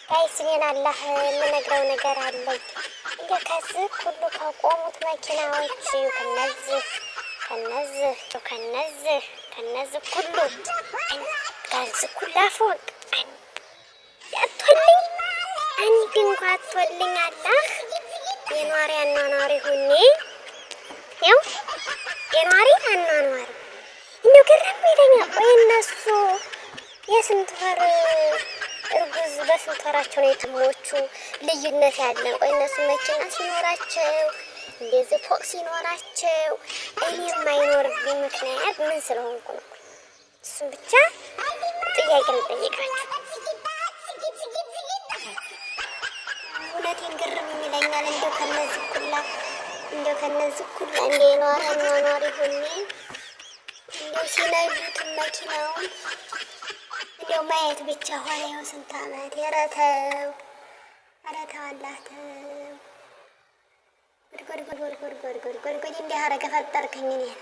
ጋይስኔን አላህ የምነግረው ነገር አለኝ። እንደ ከዚህ ሁሉ ከቆሙት መኪናዎች ከነዚህ ሁሉ ከዚህ ሁላ ፎቅ አቶልኝ አንድ እንኳ አቶልኝ አላህ የኗሪ አኗኗሪ ሁኔ ያው የኗሪ አኗኗሪ እንደው ገረም ይለኛል። ወይ እነሱ የስንት ወር እርጉዝ በስንት ወራቸው ነው የትሞቹ ልዩነት ያለን? ቆይ እነሱ መኪና ሲኖራቸው እንደዚህ ፎቅ ሲኖራቸው እኔ የማይኖርብኝ ምክንያት ምን ስለሆንኩ ነው? እሱም ብቻ ጥያቄ ልጠይቃችሁ። እውነቴን ግርም ይለኛል። እንደው ከነዚህ ኩላ እንደ ኗሪ አኗኗሪ ሆኜ እንደው ሲነዱትን መኪናውን እንደው ማየት ብቻ ሆነ። ይኸው ስንት ዓመት የረተው አላህ ተው። ጉድ እንዲህ አረገ ፈጠርከኝ እኔን።